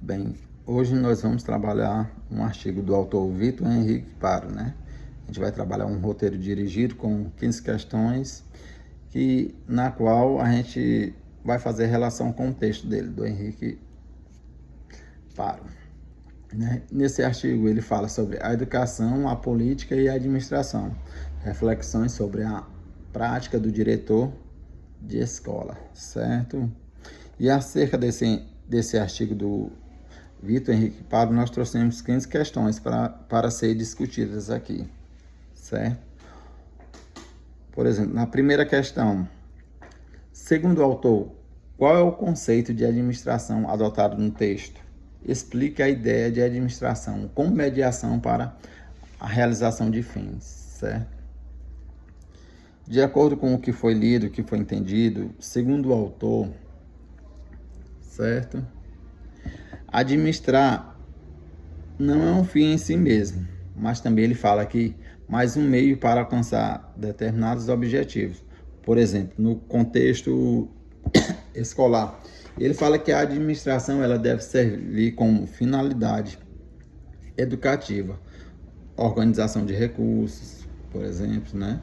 Bem, hoje nós vamos trabalhar um artigo do autor Vitor Henrique Paro, né? A gente vai trabalhar um roteiro dirigido com 15 questões, na qual a gente vai fazer relação com o texto dele, do Henrique Paro. Né? Nesse artigo ele fala sobre a educação, a política e a administração, reflexões sobre a prática do diretor de escola, certo? E acerca desse artigo do Vitor Henrique Paro, nós trouxemos 15 questões para serem discutidas aqui, certo? Por exemplo, na primeira questão, segundo o autor, qual é o conceito de administração adotado no texto? Explique a ideia de administração como mediação para a realização de fins, certo? De acordo com o que foi lido, o que foi entendido, segundo o autor, certo? Administrar não é um fim em si mesmo, mas também ele fala aqui mais um meio para alcançar determinados objetivos. Por exemplo, no contexto escolar, ele fala que a administração ela deve servir como finalidade educativa, organização de recursos, por exemplo, né?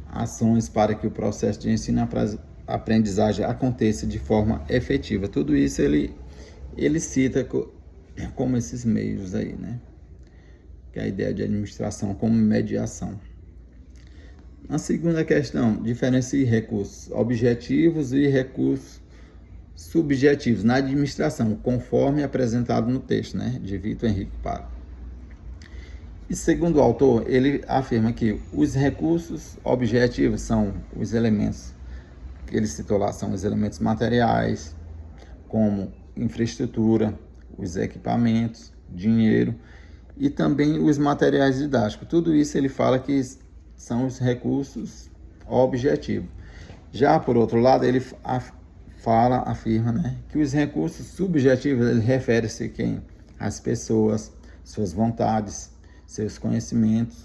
Ações para que o processo de ensino-aprendizagem aconteça de forma efetiva. Tudo isso ele cita como esses meios aí, né? Que é a ideia de administração como mediação. Na segunda questão, diferencie recursos objetivos e recursos subjetivos na administração, conforme apresentado no texto, né? De Vitor Henrique Paro. E segundo o autor, ele afirma que os recursos objetivos são os elementos que ele citou lá, são os elementos materiais, como infraestrutura, os equipamentos, dinheiro e também os materiais didáticos. Tudo isso ele fala que são os recursos objetivos. Já por outro lado, ele afirma, né, que os recursos subjetivos, ele refere-se a quem? As pessoas, suas vontades, seus conhecimentos,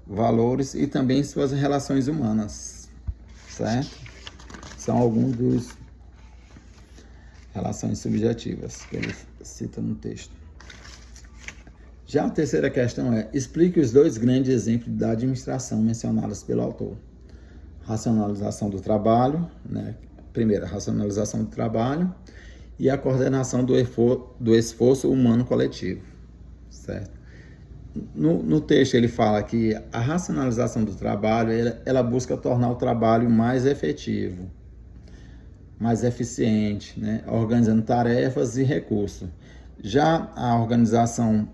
valores e também suas relações humanas, certo? São alguns dos relações subjetivas que ele cita no texto. Já a terceira questão é: explique os dois grandes exemplos da administração mencionados pelo autor. Racionalização do trabalho, né? Primeiro, a racionalização do trabalho e a coordenação do esforço humano coletivo, certo? No texto ele fala que a racionalização do trabalho, ela busca tornar o trabalho mais efetivo, mais eficiente, né? Organizando tarefas e recursos. Já a organização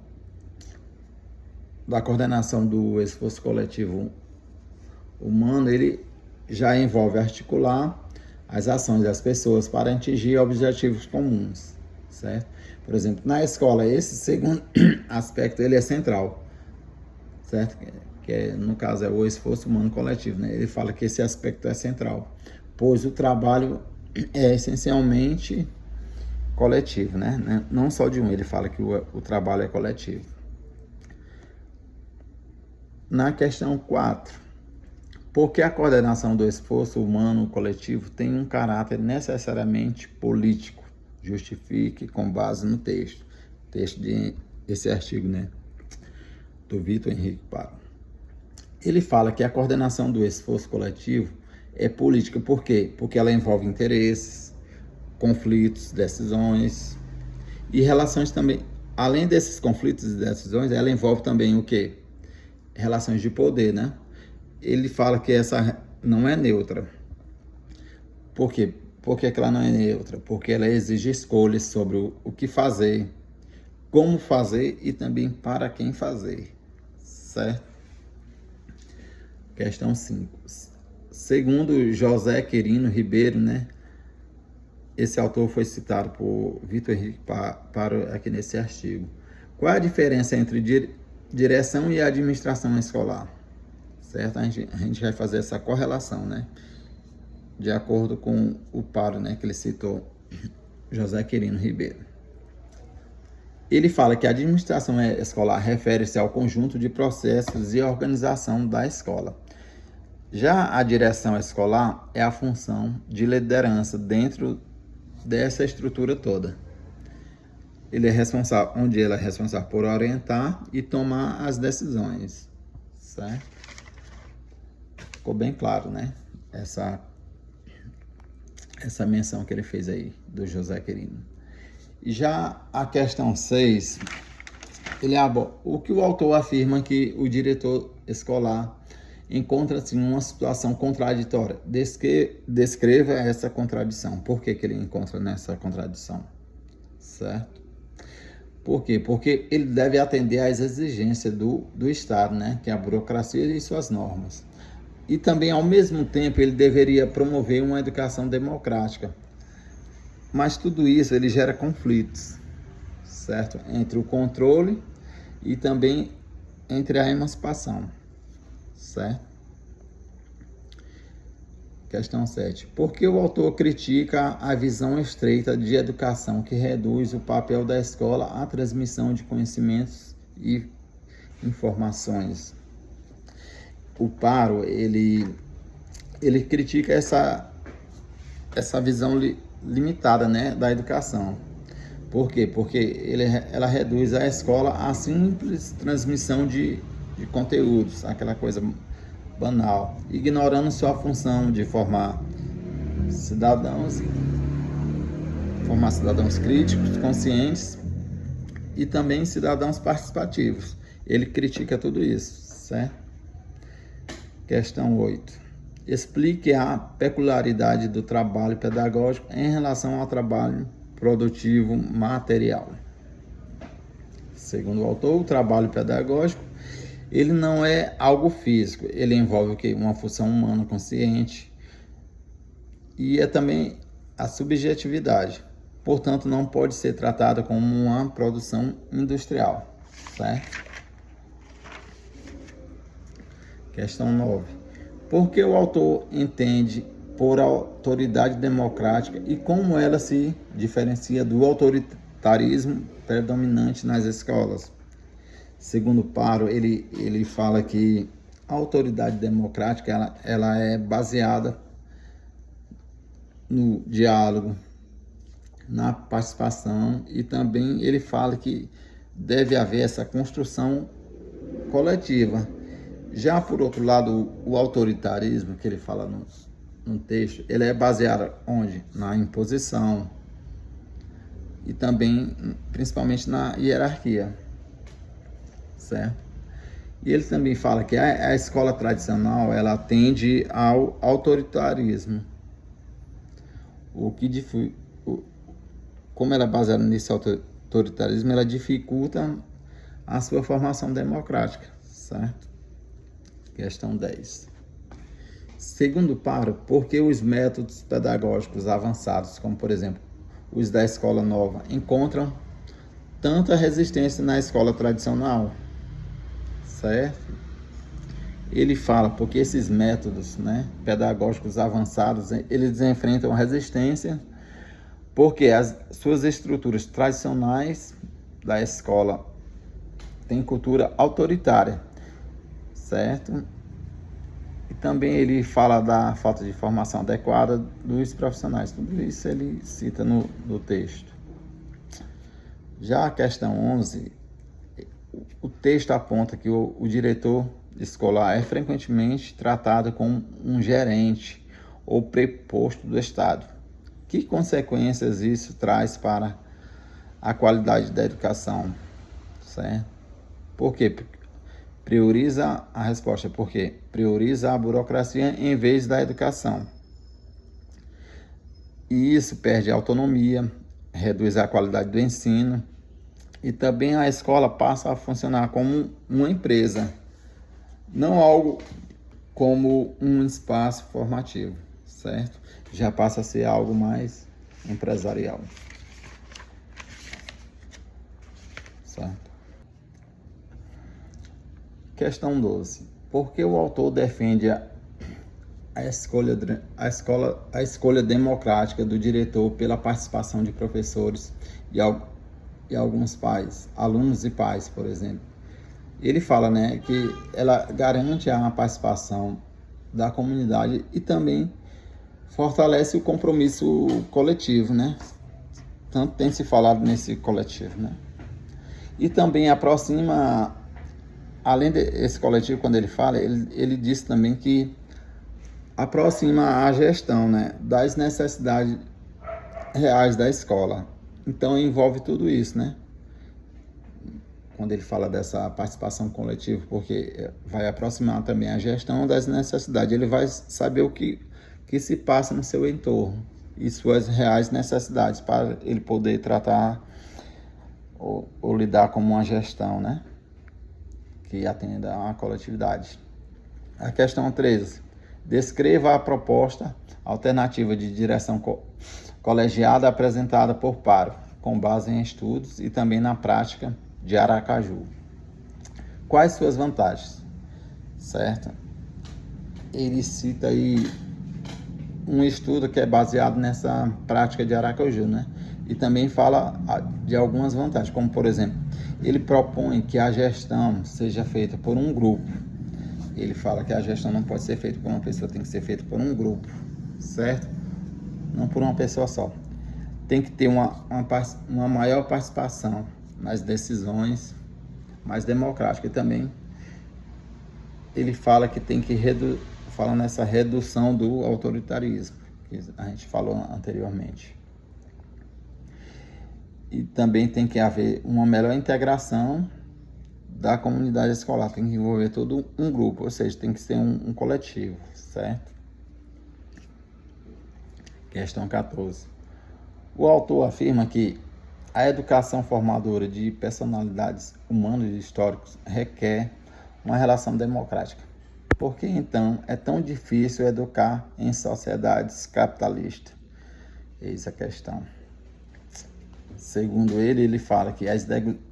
da coordenação do esforço coletivo humano, ele já envolve articular as ações das pessoas para atingir objetivos comuns, certo? Por exemplo, na escola, esse segundo aspecto ele é central, certo? No caso é o esforço humano coletivo, né? Ele fala que esse aspecto é central, pois o trabalho é essencialmente coletivo, né? Não só de um, ele fala que o trabalho é coletivo. Na questão 4, por que a coordenação do esforço humano coletivo tem um caráter necessariamente político? Justifique com base no texto desse artigo, né, do Vitor Henrique Paro. Ele fala que a coordenação do esforço coletivo é política. Por quê? Porque ela envolve interesses, conflitos, decisões e relações também. Além desses conflitos e decisões, ela envolve também o quê? Relações de poder, né? Ele fala que essa não é neutra. Por quê? Por que ela não é neutra? Porque ela exige escolhas sobre o que fazer, como fazer e também para quem fazer, certo? Questão 5. Segundo José Quirino Ribeiro, né? Esse autor foi citado por Vitor Henrique Paro aqui nesse artigo. Qual é a diferença entre direção e administração escolar? Certo? A gente vai fazer essa correlação, né? De acordo com o Paro, né, que ele citou, José Quirino Ribeiro. Ele fala que a administração escolar refere-se ao conjunto de processos e organização da escola. Já a direção escolar é a função de liderança dentro dessa estrutura toda. ele é responsável, onde ele é responsável por orientar e tomar as decisões, certo? Ficou bem claro, né? Essa menção que ele fez aí do José Quirino. E já a questão 6, o que o autor afirma que o diretor escolar encontra-se em uma situação contraditória. Descreva essa contradição. Por que ele encontra nessa contradição? Certo? Por quê? Porque ele deve atender às exigências do Estado, né? Que é a burocracia e suas normas. E também, ao mesmo tempo, ele deveria promover uma educação democrática. Mas tudo isso ele gera conflitos, certo? Entre o controle e também entre a emancipação, certo? Questão 7. Por que o autor critica a visão estreita de educação que reduz o papel da escola à transmissão de conhecimentos e informações? O Paro, ele critica essa visão limitada, né, da educação. Por quê? Porque ela reduz a escola à simples transmissão de conteúdos, aquela coisa banal, ignorando sua função de formar cidadãos críticos, conscientes e também cidadãos participativos. Ele critica tudo isso, certo? Questão 8. Explique a peculiaridade do trabalho pedagógico em relação ao trabalho produtivo material. Segundo o autor, o trabalho pedagógico ele não é algo físico, ele envolve o quê? Uma função humana consciente e é também a subjetividade. Portanto, não pode ser tratada como uma produção industrial, certo? Questão 9. Por que o autor entende por autoridade democrática e como ela se diferencia do autoritarismo predominante nas escolas? Segundo Paro, ele fala que a autoridade democrática ela é baseada no diálogo, na participação e também ele fala que deve haver essa construção coletiva. Já por outro lado, o autoritarismo que ele fala no texto, ele é baseado onde? Na imposição e também, principalmente na hierarquia, certo? E ele também fala que a escola tradicional, ela tende ao autoritarismo, como ela é baseada nesse autoritarismo, ela dificulta a sua formação democrática, certo? Questão 10. Segundo Paro, por que os métodos pedagógicos avançados, como por exemplo os da escola nova, encontram tanta resistência na escola tradicional? Certo? Ele fala porque esses métodos, né, pedagógicos avançados, eles enfrentam resistência porque as suas estruturas tradicionais da escola têm cultura autoritária, certo? E também ele fala da falta de formação adequada dos profissionais. Tudo isso ele cita no texto. Já a questão 11, o texto aponta que o diretor escolar é frequentemente tratado como um gerente ou preposto do Estado. Que consequências isso traz para a qualidade da educação? Certo? Por quê? Prioriza a resposta, porque prioriza a burocracia em vez da educação. E isso perde a autonomia, reduz a qualidade do ensino e também a escola passa a funcionar como uma empresa, não algo como um espaço formativo, certo? Já passa a ser algo mais empresarial, certo? Questão 12. Por que o autor defende a escolha democrática do diretor pela participação de professores e alguns pais, alunos e pais, por exemplo? Ele fala, né, que ela garante a participação da comunidade e também fortalece o compromisso coletivo, né? tanto tem se falado nesse coletivo, né? E também aproxima, além desse coletivo, quando ele fala, ele diz também que aproxima a gestão, né, das necessidades reais da escola. Então envolve tudo isso, né? Quando ele fala dessa participação coletiva, porque vai aproximar também a gestão das necessidades. Ele vai saber o que se passa no seu entorno e suas reais necessidades para ele poder tratar ou lidar como uma gestão, né, que atenda à coletividade. A questão 13. Descreva a proposta alternativa de direção colegiada apresentada por Paro, com base em estudos e também na prática de Aracaju. Quais suas vantagens? Certo? Ele cita aí um estudo que é baseado nessa prática de Aracaju, né? E também fala de algumas vantagens, como por exemplo, ele propõe que a gestão seja feita por um grupo. Ele fala que a gestão não pode ser feita por uma pessoa, tem que ser feita por um grupo, certo? Não por uma pessoa só. Tem que ter uma maior participação nas decisões, mais democrática. E também ele fala que tem que fala nessa redução do autoritarismo, que a gente falou anteriormente. E também tem que haver uma melhor integração da comunidade escolar, tem que envolver todo um grupo, ou seja, tem que ser um coletivo, certo? Questão 14. O autor afirma que a educação formadora de personalidades humanas e históricos requer uma relação democrática. Por que então é tão difícil educar em sociedades capitalistas? Eis a questão. Segundo ele fala que as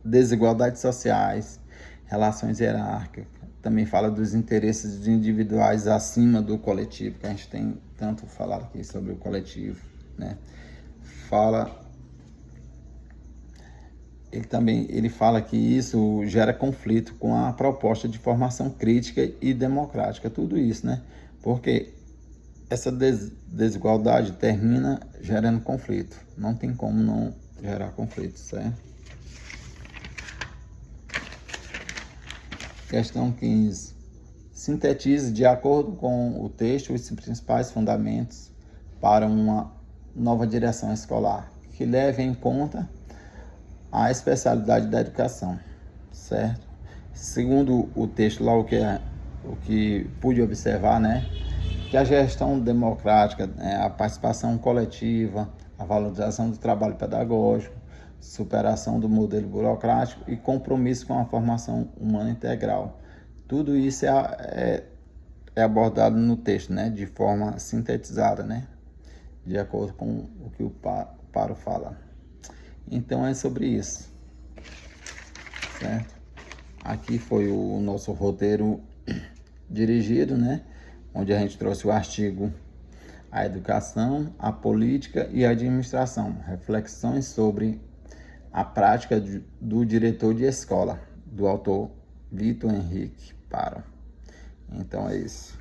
desigualdades sociais, relações hierárquicas, também fala dos interesses individuais acima do coletivo, que a gente tem tanto falado aqui sobre o coletivo, né? Ele fala que isso gera conflito com a proposta de formação crítica e democrática, tudo isso, né? Porque essa desigualdade termina gerando conflito, não tem como não gerar conflito, certo? Questão 15. Sintetize de acordo com o texto os principais fundamentos para uma nova direção escolar, que leve em conta a especialidade da educação, certo? Segundo o texto lá, o que pude observar, né, que a gestão democrática, a participação coletiva, a valorização do trabalho pedagógico, superação do modelo burocrático e compromisso com a formação humana integral. Tudo isso é abordado no texto, né, de forma sintetizada, né, de acordo com o que o Paro fala. Então é sobre isso, certo? Aqui foi o nosso roteiro dirigido, né, onde a gente trouxe o artigo A Educação, a Política e a Administração, reflexões sobre a prática do diretor de escola, do autor Vitor Henrique Paro. Então é isso.